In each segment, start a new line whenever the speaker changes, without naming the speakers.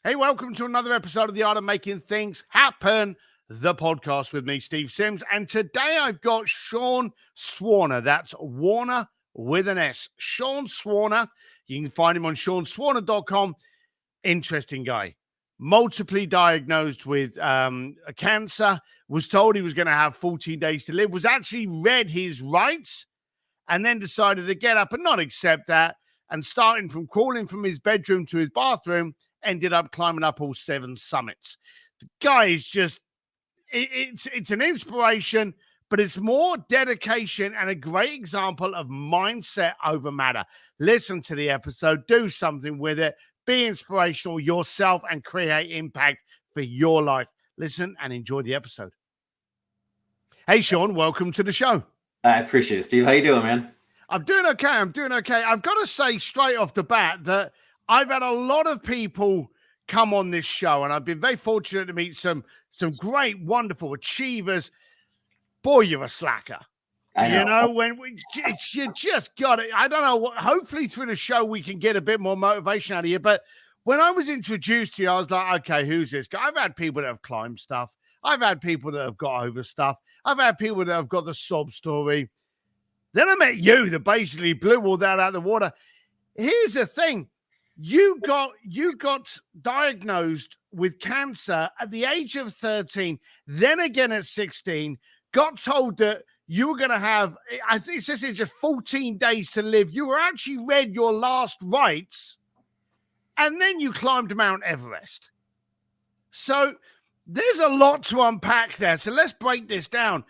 Hey, welcome to another episode of The Art of Making Things Happen, the podcast with me, Steve Sims. And today I've got Sean Swarner. That's Warner with an S. Sean Swarner. You can find him on seanswarner.com. Interesting guy. Multiply diagnosed with cancer, was told he was going to have 14 days to live, was actually read his rights, and then decided to get up and not accept that. And starting from crawling from his bedroom to his bathroom, ended up climbing up all 7 summits. The guy is just, it's an inspiration, but it's more dedication and a great example of mindset over matter. Listen to the episode, do something with it, be inspirational yourself, and create impact for your life. Listen and enjoy the episode. Hey, Sean, welcome to the show.
I appreciate it, Steve. How you doing, man?
I'm doing okay. I've got to say straight off the bat that I've had a lot of people come on this show, and I've been very fortunate to meet some great, wonderful achievers. Boy, you're a slacker.
I know.
You know, you just got it. I don't know. Hopefully through the show, we can get a bit more motivation out of you. But when I was introduced to you, I was like, okay, who's this guy? I've had people that have climbed stuff. I've had people that have got over stuff. I've had people that have got the sob story. Then I met you that basically blew all that out of the water. Here's the thing. You got diagnosed with cancer at the age of 13, then again at 16, got told that you were going to have, I think it says it's just 14 days to live. You were actually read your last rites, and then you climbed Mount Everest. So there's a lot to unpack there. So let's break this down.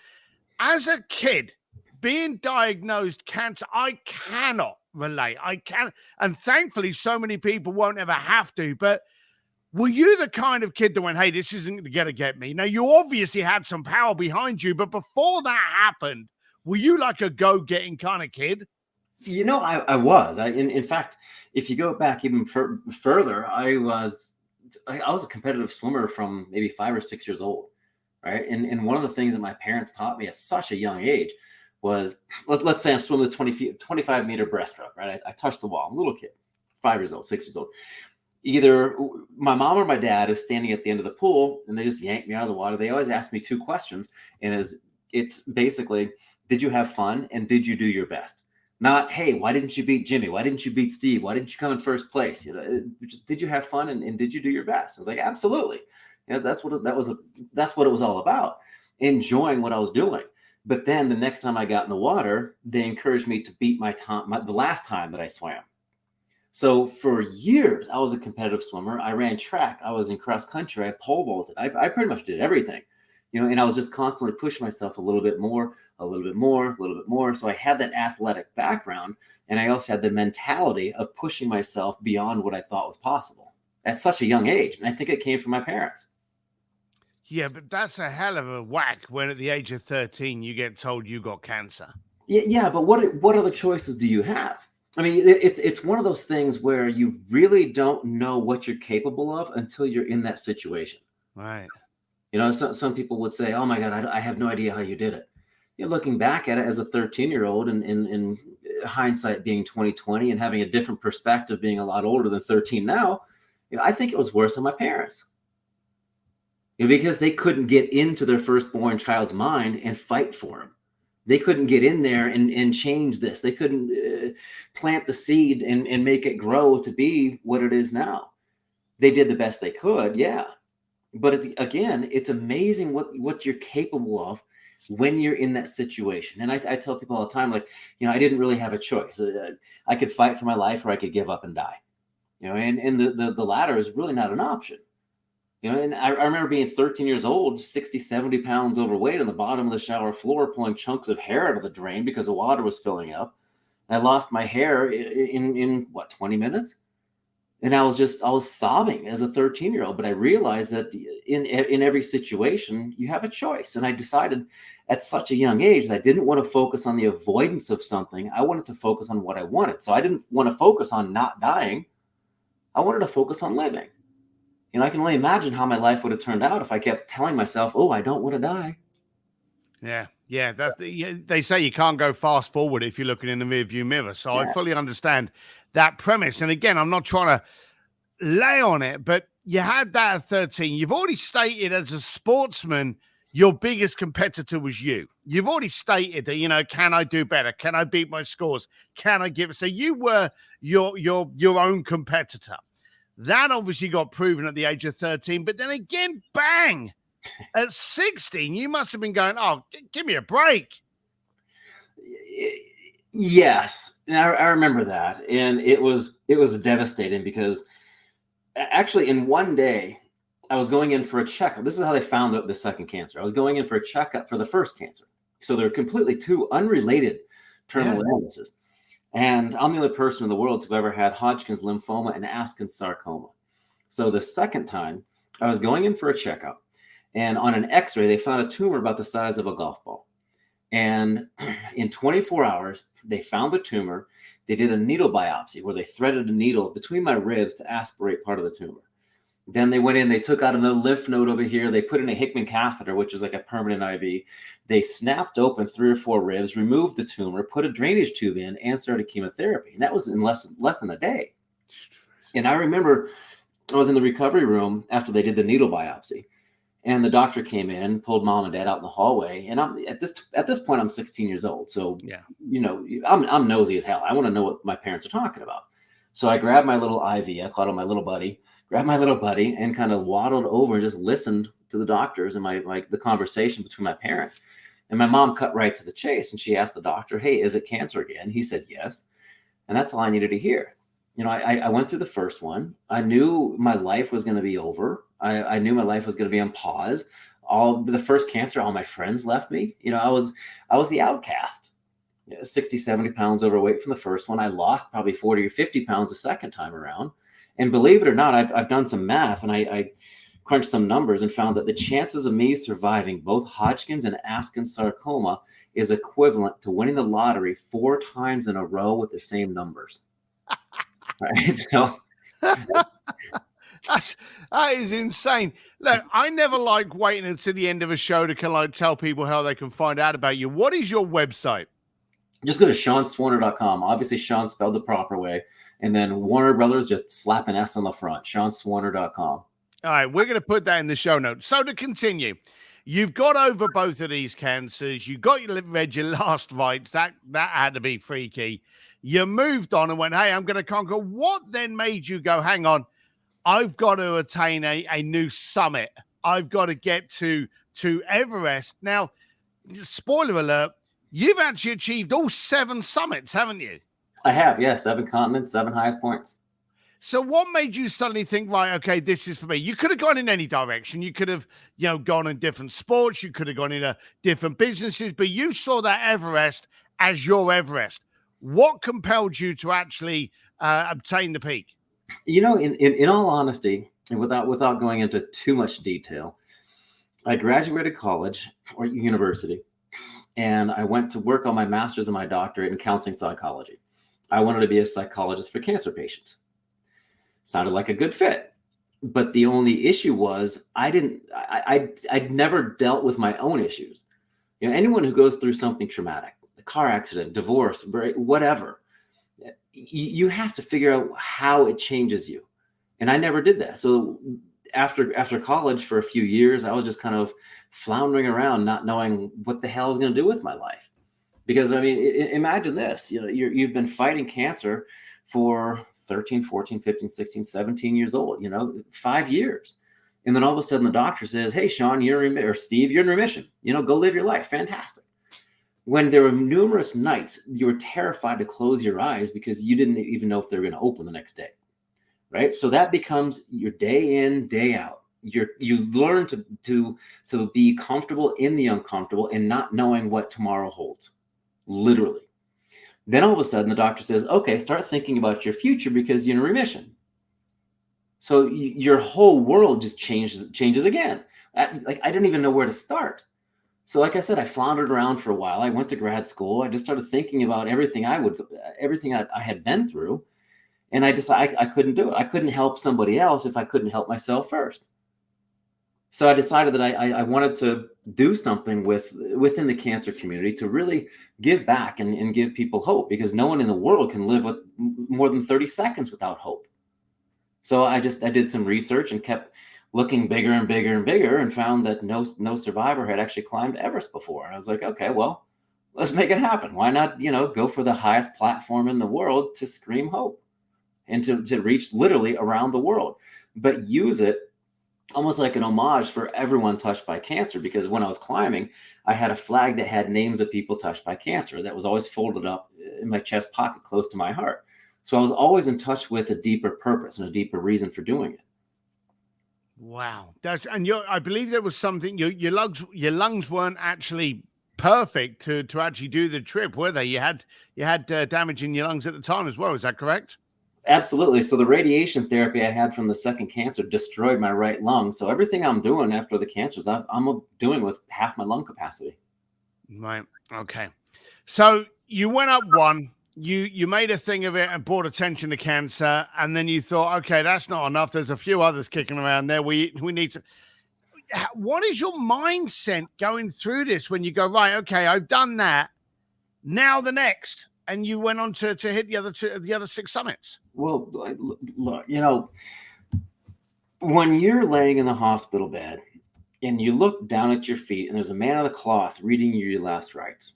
As a kid, being diagnosed cancer, I cannot relate. I can, and thankfully, so many people won't ever have to. But were you the kind of kid that went, "Hey, this isn't going to get me"? Now, you obviously had some power behind you, but before that happened, were you like a go-getting kind of kid?
You know, I was. In fact, if you go back even further, I was a competitive swimmer from maybe 5 or 6 years old, right? And one of the things that my parents taught me at such a young age was, let's say I'm swimming the 25-meter breaststroke, right? I touched the wall. I'm a little kid, 5 years old, 6 years old. Either my mom or my dad is standing at the end of the pool, and they just yank me out of the water. They always ask me 2 questions, and it's basically, did you have fun, and did you do your best? Not, hey, why didn't you beat Jimmy? Why didn't you beat Steve? Why didn't you come in first place? You know, just, did you have fun, and did you do your best? I was like, absolutely. You know, that's what it was all about, enjoying what I was doing. But then the next time I got in the water, they encouraged me to beat the last time that I swam. So for years, I was a competitive swimmer. I ran track. I was in cross country. I pole vaulted. I pretty much did everything, you know, and I was just constantly pushing myself a little bit more, a little bit more, a little bit more. So I had that athletic background, and I also had the mentality of pushing myself beyond what I thought was possible at such a young age. And I think it came from my parents.
Yeah, but that's a hell of a whack when at the age of 13 you get told you got cancer.
Yeah, but what other choices do you have? I mean, it's one of those things where you really don't know what you're capable of until you're in that situation.
Right.
You know, some people would say, "Oh my God, I have no idea how you did it." You know, looking back at it as a 13-year-old, and in hindsight being 20/20 and having a different perspective, being a lot older than 13 now, you know, I think it was worse than my parents. You know, because they couldn't get into their firstborn child's mind and fight for him. They couldn't get in there and change this. They couldn't plant the seed and make it grow to be what it is now. They did the best they could, yeah. But again, it's amazing what you're capable of when you're in that situation. And I tell people all the time, like, you know, I didn't really have a choice. I could fight for my life, or I could give up and die. You know, and the latter is really not an option. You know, and I remember being 13 years old, 60, 70 pounds overweight on the bottom of the shower floor, pulling chunks of hair out of the drain because the water was filling up. I lost my hair in 20 minutes? And I was sobbing as a 13-year-old, but I realized that in every situation, you have a choice. And I decided at such a young age that I didn't want to focus on the avoidance of something. I wanted to focus on what I wanted. So I didn't want to focus on not dying. I wanted to focus on living. You know, I can only imagine how my life would have turned out if I kept telling myself, "Oh, I don't want to die."
Yeah. They say you can't go fast forward if you're looking in the rearview mirror. So I fully understand that premise. And again, I'm not trying to lay on it, but you had that at 13. You've already stated as a sportsman, your biggest competitor was you. You've already stated that, can I do better? Can I beat my scores? Can I give it? So you were your own competitor. That obviously got proven at the age of 13. But then again, bang, at 16, you must have been going, oh, give me a break.
Yes. And I remember that. And it was devastating because actually in one day, I was going in for a checkup. This is how they found the second cancer. I was going in for a checkup for the first cancer. So they're completely two unrelated terminal illnesses. And I'm the only person in the world to have ever had Hodgkin's lymphoma and Askins sarcoma. So the second time, I was going in for a checkup. And on an x-ray, they found a tumor about the size of a golf ball. And in 24 hours, they found the tumor. They did a needle biopsy where they threaded a needle between my ribs to aspirate part of the tumor. Then they went in, they took out another lymph node over here. They put in a Hickman catheter, which is like a permanent IV. They snapped open 3 or 4 ribs, removed the tumor, put a drainage tube in, and started chemotherapy. And that was in less than a day. And I remember I was in the recovery room after they did the needle biopsy. And the doctor came in, pulled mom and dad out in the hallway. And I'm at this point, I'm 16 years old. So, I'm nosy as hell. I want to know what my parents are talking about. So I grabbed my little IV. I called on my little buddy, grabbed my little buddy and kind of waddled over and just listened to the doctors and the conversation between my parents. And my mom cut right to the chase. And she asked the doctor, hey, is it cancer again? He said, yes. And that's all I needed to hear. I went through the first one. I knew my life was going to be over. I knew my life was going to be on pause. The first cancer, all my friends left me. I was the outcast. 60, 70 pounds overweight from the first one. I lost probably 40 or 50 pounds the second time around. And believe it or not, I've done some math and I crunched some numbers and found that the chances of me surviving both Hodgkin's and Askins sarcoma is equivalent to winning the lottery 4 times in a row with the same numbers. Right. So
that is insane. Look, I never like waiting until the end of a show to kind of tell people how they can find out about you. What is your website?
Just go to SeanSwarner.com. Obviously, Sean spelled the proper way. And then Warner Brothers, just slap an S on the front, SeanSwarner.com.
All right, we're going to put that in the show notes. So to continue, you've got over both of these cancers. You read your last rites. That had to be freaky. You moved on and went, hey, I'm going to conquer. What then made you go, hang on, I've got to attain a new summit. I've got to get to Everest. Now, spoiler alert, you've actually achieved all 7 summits, haven't you?
I have, yeah. 7 continents, 7 highest points.
So what made you suddenly think, right, okay, this is for me? You could have gone in any direction. You could have, gone in different sports. You could have gone into different businesses, but you saw that Everest as your Everest. What compelled you to actually obtain the peak?
In all honesty, and without going into too much detail, I graduated college or university, and I went to work on my master's and my doctorate in counseling psychology. I wanted to be a psychologist for cancer patients. Sounded like a good fit. But the only issue was I'd never dealt with my own issues. Anyone who goes through something traumatic, a car accident, divorce, whatever, you have to figure out how it changes you. And I never did that. So after college for a few years, I was just kind of floundering around, not knowing what the hell I was going to do with my life. Because imagine this, you've been fighting cancer for 13, 14, 15, 16, 17 years old, 5 years. And then all of a sudden the doctor says, hey, Sean, or Steve, you're in remission, go live your life. Fantastic. When there were numerous nights, you were terrified to close your eyes because you didn't even know if they were going to open the next day. Right. So that becomes your day in, day out. You learn to be comfortable in the uncomfortable and not knowing what tomorrow holds. Literally. Then all of a sudden the doctor says, okay, start thinking about your future because you're in remission. So your whole world just changes again. I didn't even know where to start. So like I said, I floundered around for a while. I went to grad school. I just started thinking about everything I had been through. And I decided I couldn't do it. I couldn't help somebody else if I couldn't help myself first. So I decided that I wanted to do something within the cancer community to really give back and give people hope, because no one in the world can live with more than 30 seconds without hope. So I did some research and kept looking bigger and bigger and bigger, and found that no survivor had actually climbed Everest before. And I was like, okay, well, let's make it happen. Why not, go for the highest platform in the world to scream hope and to reach literally around the world, but use it almost like an homage for everyone touched by cancer. Because when I was climbing, I had a flag that had names of people touched by cancer that was always folded up in my chest pocket close to my heart. So I was always in touch with a deeper purpose and a deeper reason for doing it.
Wow. I believe there was something, your lungs weren't actually perfect to actually do the trip, were they? You had damage in your lungs at the time as well. Is that correct?
Absolutely. So the radiation therapy I had from the second cancer destroyed my right lung. So everything I'm doing after the cancers, I'm doing with half my lung capacity.
Right. Okay. So you went up one, you made a thing of it and brought attention to cancer, and then you thought, okay, that's not enough. There's a few others kicking around there. We need to. What is your mindset going through this when you go, right? Okay, I've done that. Now the next, and you went on to hit the other 6 summits.
Well, look, when you're laying in the hospital bed and you look down at your feet and there's a man on a cloth reading you your last rites,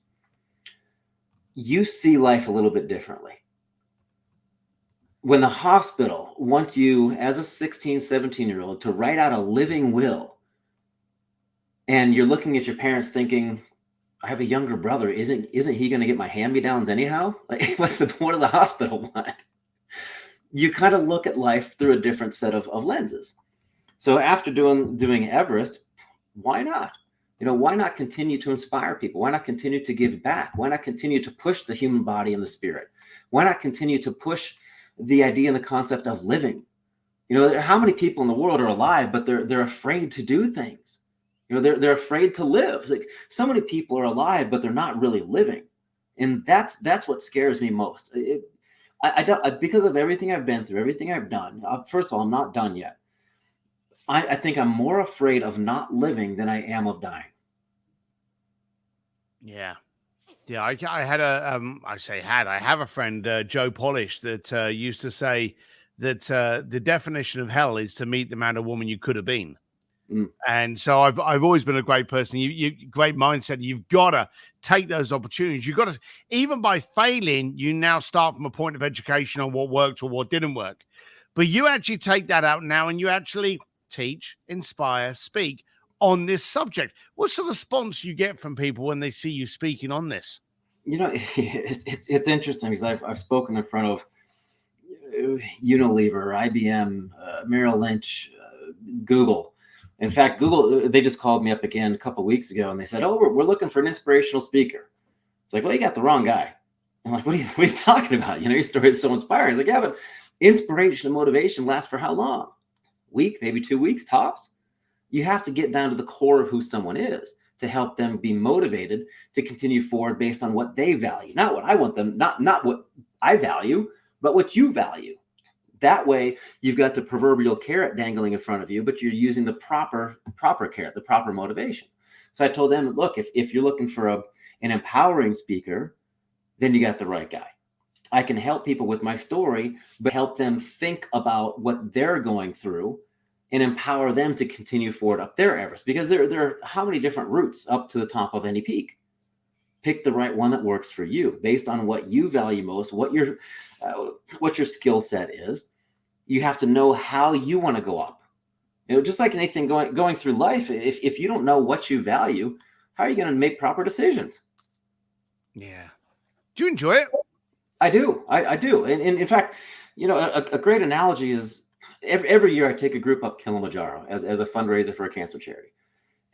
you see life a little bit differently. When the hospital wants you as a 16, 17-year-old to write out a living will, and you're looking at your parents thinking, I have a younger brother. Isn't he going to get my hand-me-downs anyhow? Like, what does the hospital want? You kind of look at life through a different set of lenses. So after doing Everest, why not? Why not continue to inspire people? Why not continue to give back? Why not continue to push the human body and the spirit? Why not continue to push the idea and the concept of living? How many people in the world are alive, but they're afraid to do things? They're afraid to live. Like, so many people are alive, but they're not really living. And that's what scares me most. I don't, because of everything I've been through, everything I've done. First of all, I'm not done yet. I think I'm more afraid of not living than I am of dying.
Yeah. Yeah. I had I have a friend, Joe Polish, that used to say that the definition of hell is to meet the man or woman you could have been. Mm. And so I've always been a great person. You great mindset. You've got to take those opportunities. You've got to, even by failing, you now start from a point of education on what worked or what didn't work. But you actually take that out now and you actually teach, inspire, speak on this subject. What's the response you get from people when they see you speaking on this?
It's interesting because I've spoken in front of Unilever, IBM, Merrill Lynch, Google. In fact, Google, they just called me up again a couple of weeks ago and they said, oh, we're looking for an inspirational speaker. It's like, well, you got the wrong guy. I'm like, what are you talking about? Your story is so inspiring. It's like, yeah, but inspiration and motivation lasts for how long? Week, maybe 2 weeks tops. You have to get down to the core of who someone is to help them be motivated to continue forward based on what they value. Not what I want them, not what I value, but what you value. That way, you've got the proverbial carrot dangling in front of you, but you're using the proper carrot, the proper motivation. So I told them, look, if you're looking for an empowering speaker, then you got the right guy. I can help people with my story, but help them think about what they're going through and empower them to continue forward up their Everest. Because there are how many different routes up to the top of any peak? Pick the right one that works for you based on what you value most, what your skill set is. You have to know how you want to go up. Just like anything going through life, if you don't know what you value, how are you going to make proper decisions?
Yeah. Do you enjoy it?
I do. I do. And in fact, a great analogy is every year I take a group up Kilimanjaro as a fundraiser for a cancer charity.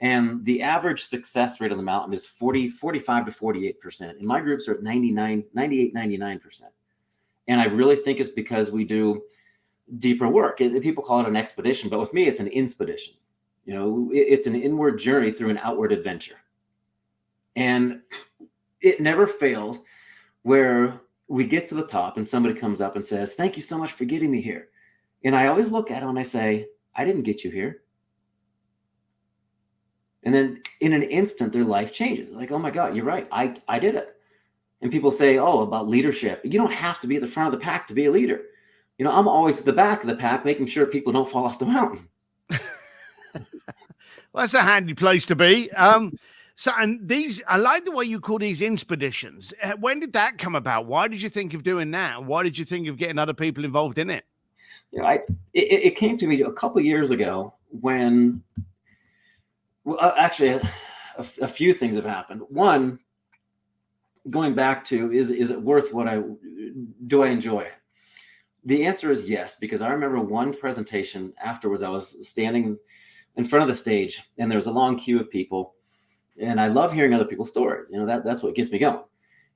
And the average success rate on the mountain is 45 to 48%. And my groups are at 98, 99%. And I really think it's because we do deeper work. People call it an expedition, but with me, it's an inspedition. It's an inward journey through an outward adventure. And it never fails where we get to the top and somebody comes up and says, thank you so much for getting me here. And I always look at them and I say, I didn't get you here. And then in an instant, their life changes. Like, oh my God, you're right. I did it. And people say, oh, about leadership. You don't have to be at the front of the pack to be a leader. I'm always at the back of the pack, making sure people don't fall off the mountain.
Well, that's a handy place to be. So, and these, I like the way you call these expeditions. When did that come about? Why did you think of doing that? Why did you think of getting other people involved in it?
It came to me a couple of years ago when, well, actually, a few things have happened. One, going back to, is it worth what do I enjoy it? The answer is yes, because I remember one presentation afterwards. I was standing in front of the stage and there was a long queue of people, and I love hearing other people's stories. That's what gets me going.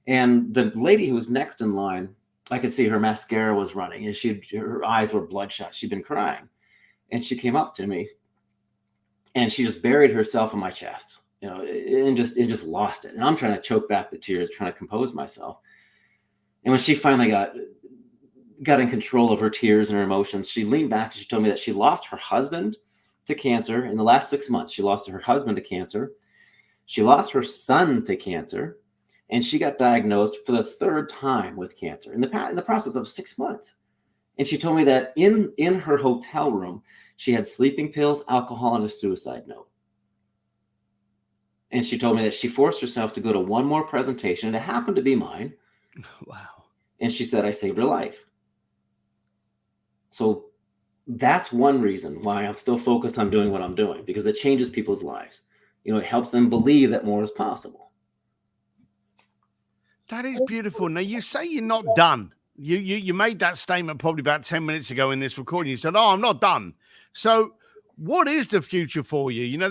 And the lady who was next in line, I could see her mascara was running and her eyes were bloodshot. She'd been crying, and she came up to me and she just buried herself in my chest, and just lost it. And I'm trying to choke back the tears, trying to compose myself. And when she finally got in control of her tears and her emotions, she leaned back and she told me that she lost her husband to cancer in the last 6 months. She lost her husband to cancer. She lost her son to cancer, and she got diagnosed for the third time with cancer in the process of 6 months. And she told me that in her hotel room, she had sleeping pills, alcohol, and a suicide note. And she told me that she forced herself to go to one more presentation, and it happened to be mine.
Wow. And
she said, I saved her life. So that's one reason why I'm still focused on doing what I'm doing, because it changes people's lives. It helps them believe that more is possible.
That is beautiful. Now, you say you're not done. You made that statement probably about 10 minutes ago in this recording. You said, "Oh, I'm not done." So what is the future for you?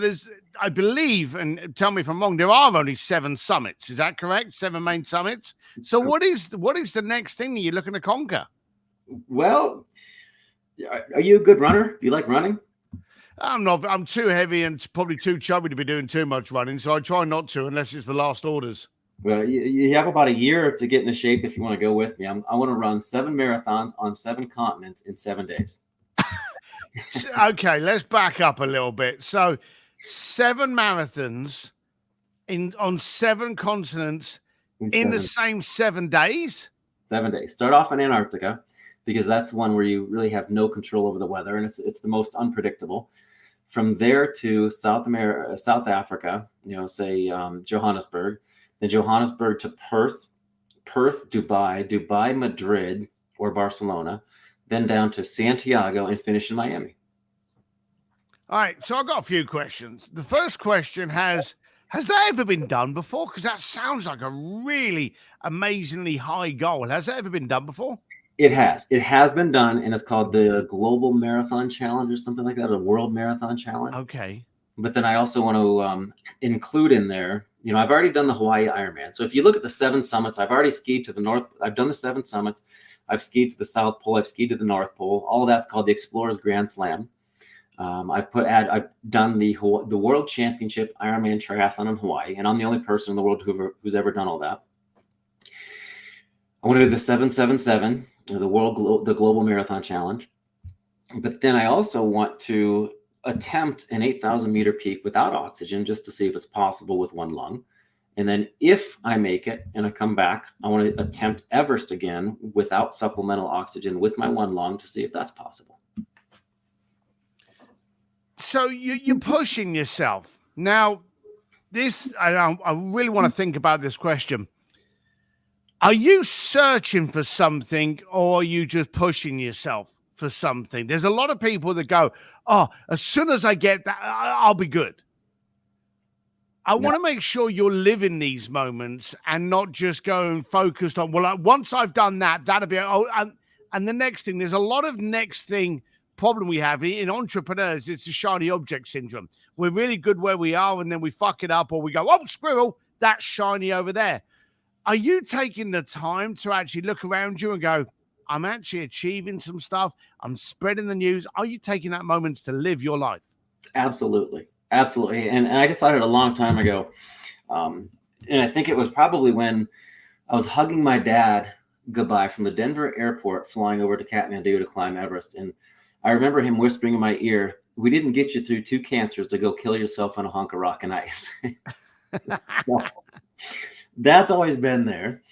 I believe, and tell me if I'm wrong, there are only 7 summits. Is that correct? 7 main summits. So what is the next thing that you're looking to conquer?
Well, are you a good runner? Do you like running?
I'm not. I'm too heavy and probably too chubby to be doing too much running. So I try not to, unless it's the last orders.
Well, you have about a year to get into shape if you want to go with me. I want to run 7 marathons on 7 continents in 7 days.
Okay, let's back up a little bit. So 7 marathons on 7 continents in the same 7 days?
7 days. Start off in Antarctica, because that's one where you really have no control over the weather, and it's the most unpredictable. From there to South Africa, say Johannesburg, then Johannesburg to Perth, Dubai, Madrid, or Barcelona, then down to Santiago, and finish in Miami.
All right, so I've got a few questions. The first question has that ever been done before? Because that sounds like a really amazingly high goal. Has that ever been done before?
It has been done, and it's called the Global Marathon Challenge or something like that, a World Marathon Challenge.
Okay.
But then I also want to include in there, I've already done the Hawaii Ironman. So if you look at the 7 summits, I've already skied to the north. I've done the 7 summits. I've skied to the South Pole. I've skied to the North Pole. All of that's called the Explorers Grand Slam. I've done the World Championship Ironman Triathlon in Hawaii, and I'm the only person in the world who's ever done all that. I want to do the 777, the Global Marathon Challenge. But then I also want to attempt an 8,000 meter peak without oxygen, just to see if it's possible with one lung. And then if I make it and I come back, I want to attempt Everest again without supplemental oxygen with my one lung, to see if that's possible.
So you're pushing yourself. Now, I really want to think about this question. Are you searching for something, or are you just pushing yourself for something? There's a lot of people that go, "Oh, as soon as I get that, I'll be good." I want to make sure you're living these moments and not just going focused on, well, once I've done that, that'll be, and the next thing. There's a lot of next thing problem we have in entrepreneurs. It's the shiny object syndrome. We're really good where we are, and then we fuck it up, or we go, "Oh, squirrel, that's shiny over there." Are you taking the time to actually look around you and go, "I'm actually achieving some stuff. I'm spreading the news"? Are you taking that moment to live your life?
Absolutely. And I decided a long time ago, and I think it was probably when I was hugging my dad goodbye from the Denver airport, flying over to Kathmandu to climb Everest. And I remember him whispering in my ear, "We didn't get you through 2 cancers to go kill yourself on a hunk of rock and ice." So that's always been there.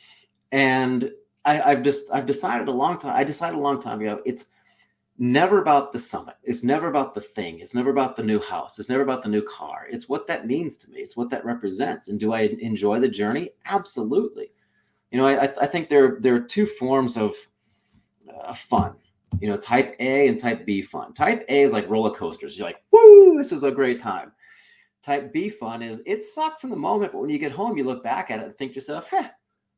And I've decided a long time. I decided a long time ago. It's never about the summit. It's never about the thing. It's never about the new house. It's never about the new car. It's what that means to me. It's what that represents. And do I enjoy the journey? Absolutely. You know, I think there are two forms of fun. You know, type A and type B fun. Type A is like roller coasters. You're like, woo, this is a great time. Type B fun is it sucks in the moment, but when you get home, you look back at it and think to yourself, yeah,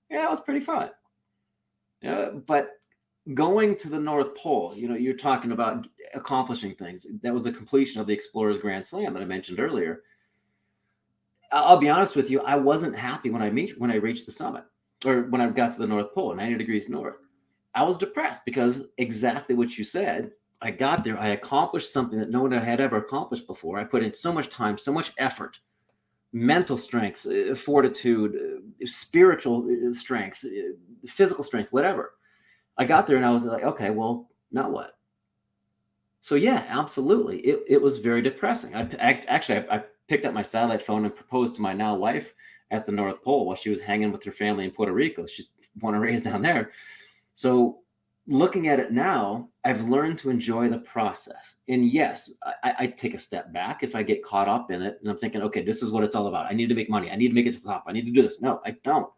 it was pretty fun. But going to the North Pole, you know, you're talking about accomplishing things. That was a completion of the Explorer's Grand Slam that I mentioned earlier. I'll be honest with you, I wasn't happy when I reached the summit, or when I got to the North Pole, 90 degrees north. I was depressed because exactly what you said. I got there, I accomplished something that no one had ever accomplished before. I put in so much time, so much effort, mental strength, fortitude, spiritual strength, physical strength, whatever. I got there and I was like, okay, well, now what? So yeah, absolutely. It was very depressing. I picked up my satellite phone and proposed to my now wife at the North Pole while she was hanging with her family in Puerto Rico. She's born and raised down there. So looking at it now, I've learned to enjoy the process. And yes, I take a step back if I get caught up in it and I'm thinking, okay, this is what it's all about. I need to make money. I need to make it to the top. I need to do this. No, I don't.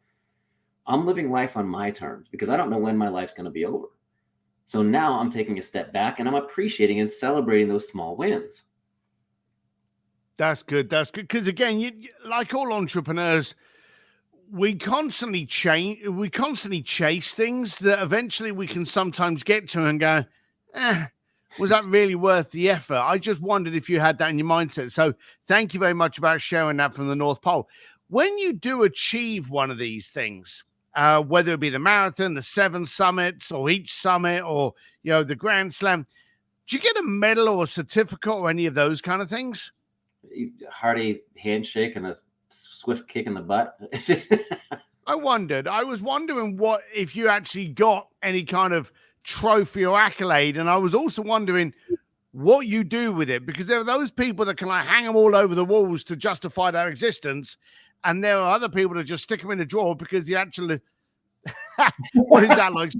I'm living life on my terms because I don't know when my life's going to be over. So now I'm taking a step back and I'm appreciating and celebrating those small wins.
That's good. That's good. Because again, like all entrepreneurs, we constantly chase things that eventually we can sometimes get to and go, was that really worth the effort? I just wondered if you had that in your mindset. So thank you very much about sharing that from the North Pole. When you do achieve one of these things, whether it be the marathon, the 7 summits, or each summit, or, you know, the Grand Slam, do you get a medal or a certificate or any of those kind of things?
Hearty handshake and a swift kick in the butt.
I was wondering what if you actually got any kind of trophy or accolade, and I was also wondering what you do with it, because there are those people that can like hang them all over the walls to justify their existence, and there are other people that just stick them in a drawer because the actual what is that like?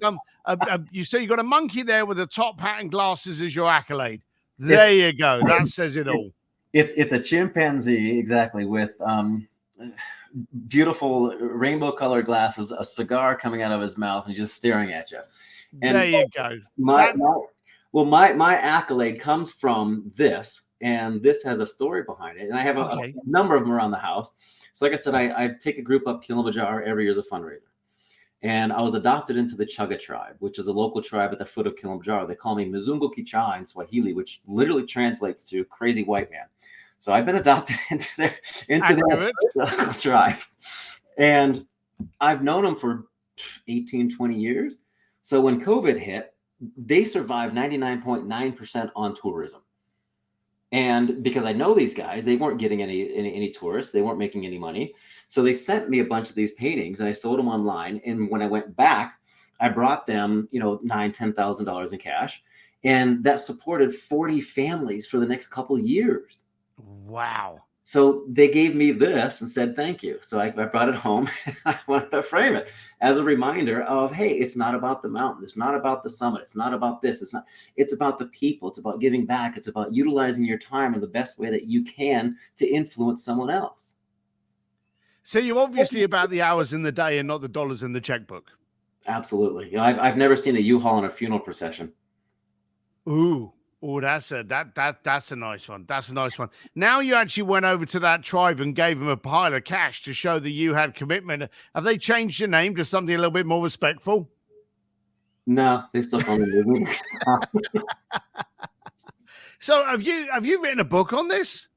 You say you got a monkey there with a top hat and glasses as your accolade. There you go. That says it all.
It's a chimpanzee, exactly, with beautiful rainbow colored glasses, a cigar coming out of his mouth, and just staring at you. And
there you go.
My accolade comes from this, and this has a story behind it. And I have a number of them around the house. So like I said, I take a group up Kilimanjaro every year as a fundraiser. And I was adopted into the Chaga tribe, which is a local tribe at the foot of Kilimanjaro. They call me Mzungu Kicha in Swahili, which literally translates to crazy white man. So I've been adopted into their local tribe. And I've known them for 18, 20 years. So when COVID hit, they survived 99.9% on tourism. And because I know these guys, they weren't getting any tourists. They weren't making any money. So they sent me a bunch of these paintings and I sold them online. And when I went back, I brought them, $9,000, $10,000 in cash. And that supported 40 families for the next couple of years.
Wow.
So they gave me this and said, thank you. So I brought it home. I wanted to frame it as a reminder of, hey, it's not about the mountain. It's not about the summit. It's not about this. It's about the people. It's about giving back. It's about utilizing your time in the best way that you can to influence someone else.
So you're obviously about the hours in the day and not the dollars in the checkbook.
Absolutely. I've never seen a U-Haul in a funeral procession.
Ooh. Oh, that's a nice one. That's a nice one. Now you actually went over to that tribe and gave them a pile of cash to show that you had commitment. Have they changed your name to something a little bit more respectful?
No, they still call me.
So have you written a book on this?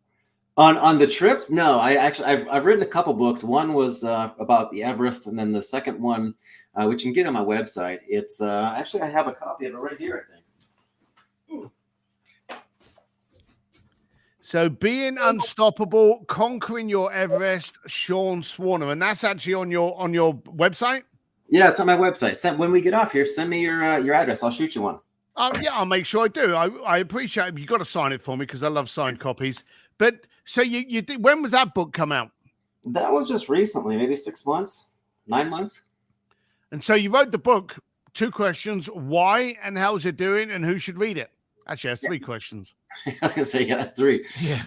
On the trips? No, I've written a couple books. One was about the Everest, and then the second one, which you can get on my website. It's actually I have a copy of it right here, I think. Ooh.
So being unstoppable, conquering your Everest, Sean Swarner, and that's actually on your website.
Yeah, it's on my website. When we get off here, send me your address. I'll shoot you one.
Yeah, I'll make sure I do. I appreciate it. You got to sign it for me because I love signed copies. But so you when was that book come out?
That was just recently, maybe 6 months, 9 months.
And so you wrote the book, 2 questions, why and how's it doing and who should read it? Actually, that's 3 questions.
I was going to say, yeah, that's 3.
Yeah.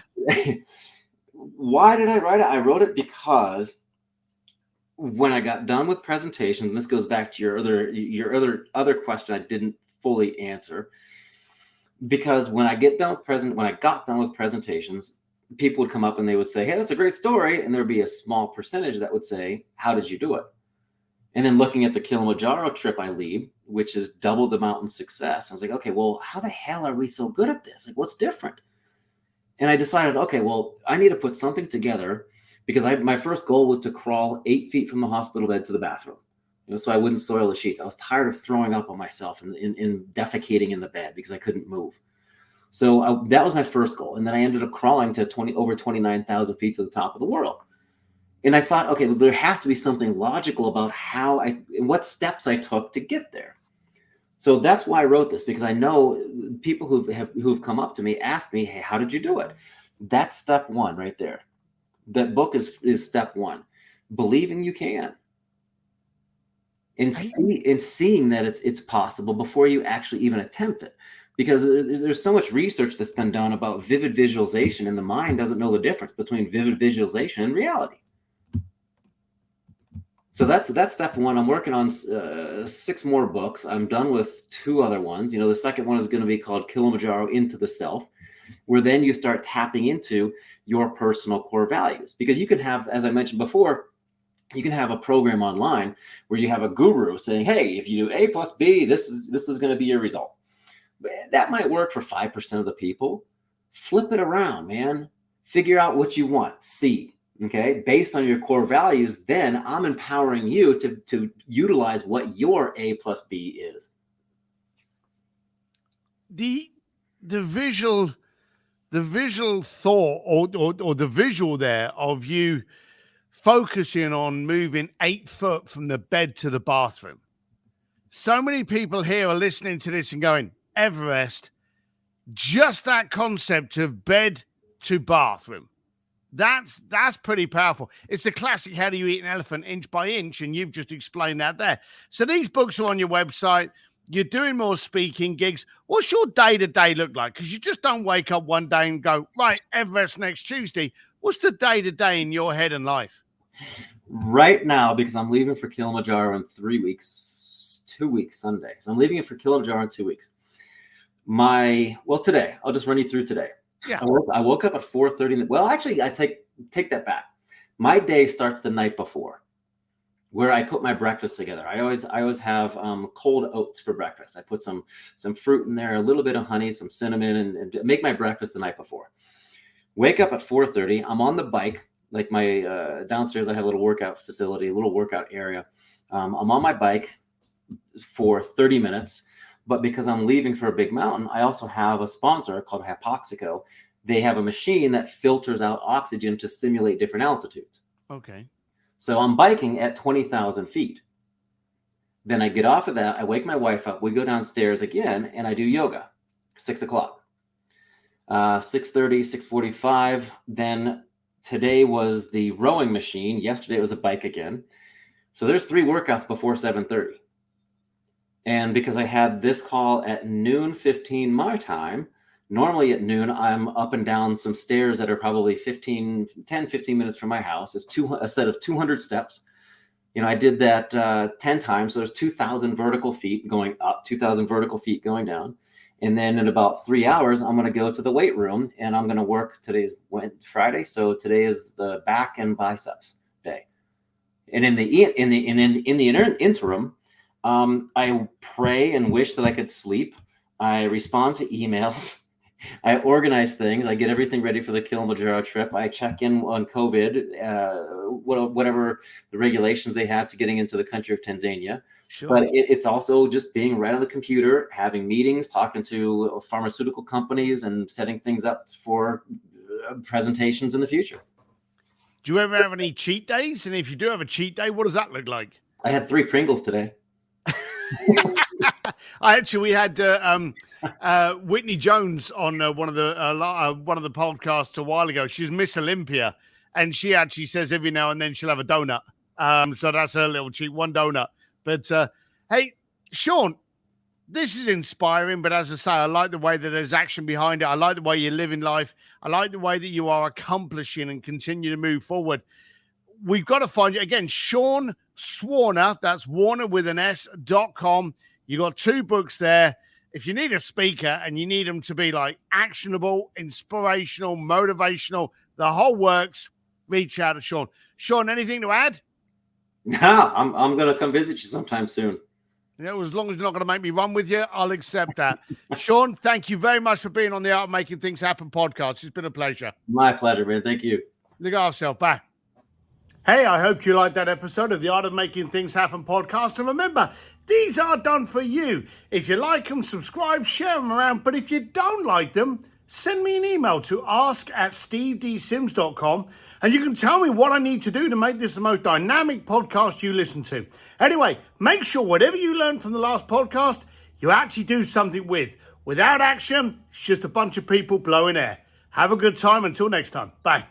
Why did I write it? I wrote it because when I got done with presentations, and this goes back to your other question I didn't fully answer, because when I got done with presentations, people would come up and they would say, hey, that's a great story. And there'd be a small percentage that would say, how did you do it? And then looking at the Kilimanjaro trip I lead, which is double the mountain success, I was like, okay, well, how the hell are we so good at this? Like, what's different? And I decided, okay, well, I need to put something together, because my first goal was to crawl 8 feet from the hospital bed to the bathroom, so I wouldn't soil the sheets. I was tired of throwing up on myself and defecating in the bed because I couldn't move. So that was my first goal. And then I ended up crawling to over 29,000 feet to the top of the world. And I thought, okay, well, there has to be something logical about what steps I took to get there. So that's why I wrote this, because I know people who've come up to me, asked me, hey, how did you do it? That's step 1 right there. That book is step 1. Believing you can. And seeing that it's possible before you actually even attempt it. Because there's so much research that's been done about vivid visualization, and the mind doesn't know the difference between vivid visualization and reality. So that's step 1. I'm working on 6 more books. I'm done with 2 other ones. The second one is going to be called Kilimanjaro Into the Self, where then you start tapping into your personal core values. Because you can have, as I mentioned before, you can have a program online where you have a guru saying, hey, if you do A plus B, this is going to be your result. But that might work for 5% of the people. Flip it around, man. Figure out what you want. C. Okay, based on your core values, then I'm empowering you to utilize what your A plus B is.
The visual thought or the visual there of you focusing on moving 8 foot from the bed to the bathroom. So many people here are listening to this and going, Everest, just that concept of bed to bathroom. That's pretty powerful. It's the classic, how do you eat an elephant inch by inch? And you've just explained that there. So these books are on your website. You're doing more speaking gigs. What's your day-to-day look like? Because you just don't wake up one day and go, right, Everest next Tuesday. What's the day-to-day in your head and life?
Right now, because I'm leaving for Kilimanjaro in 3 weeks, 2 weeks Sunday. So I'm leaving it for Kilimanjaro in 2 weeks. Today, I'll just run you through today.
Yeah.
I woke up at 4:30. Well, actually, I take that back. My day starts the night before, where I put my breakfast together. I always have cold oats for breakfast. I put some fruit in there, a little bit of honey, some cinnamon, and make my breakfast the night before. Wake up at 4:30. I'm on the bike, like my downstairs. I have a little workout facility, a little workout area. I'm on my bike for 30 minutes. But because I'm leaving for a big mountain, I also have a sponsor called Hypoxico. They have a machine that filters out oxygen to simulate different altitudes.
Okay.
So I'm biking at 20,000 feet. Then I get off of that. I wake my wife up. We go downstairs again, and I do yoga, 6 o'clock. 6:30, 6:45. Then today was the rowing machine. Yesterday it was a bike again. So there's 3 workouts before 7:30. And because I had this call at noon 15 my time, normally at noon, I'm up and down some stairs that are probably 10, 15 minutes from my house. It's a set of 200 steps. I did that 10 times. So there's 2,000 vertical feet going up, 2,000 vertical feet going down. And then in about 3 hours, I'm going to go to the weight room and I'm going to work. Today's Friday. So today is the back and biceps day. And in the interim, I pray and wish that I could sleep. I respond to emails. I organize things. I get everything ready for the Kilimanjaro trip. I check in on COVID, whatever the regulations they have to getting into the country of Tanzania. Sure. But it's also just being right on the computer, having meetings, talking to pharmaceutical companies, and setting things up for presentations in the future.
Do you ever have any cheat days? And if you do have a cheat day, what does that look like?
I had 3 Pringles today.
We had Whitney Jones on one of the podcasts a while ago. She's Miss Olympia, and she actually says every now and then she'll have a donut. So that's her little cheat, 1 donut. But hey, Sean, this is inspiring, but as I say, I like the way that there's action behind it. I like the way you live in life. I like the way that you are accomplishing and continue to move forward. We've got to find you again, Sean Swarner. That's Warner with an S.com. You got 2 books there. If you need a speaker and you need them to be like actionable, inspirational, motivational, the whole works, reach out to Sean. Sean, anything to add?
No, I'm going to come visit you sometime soon.
As long as you're not going to make me run with you, I'll accept that. Sean, thank you very much for being on the Art of Making Things Happen podcast. It's been a pleasure.
My pleasure, man. Thank you.
Look after yourself. Bye. Hey, I hope you liked that episode of the Art of Making Things Happen podcast. And remember, these are done for you. If you like them, subscribe, share them around. But if you don't like them, send me an email to ask@steveDsims.com and you can tell me what I need to do to make this the most dynamic podcast you listen to. Anyway, make sure whatever you learned from the last podcast, you actually do something with. Without action, it's just a bunch of people blowing air. Have a good time. Until next time. Bye.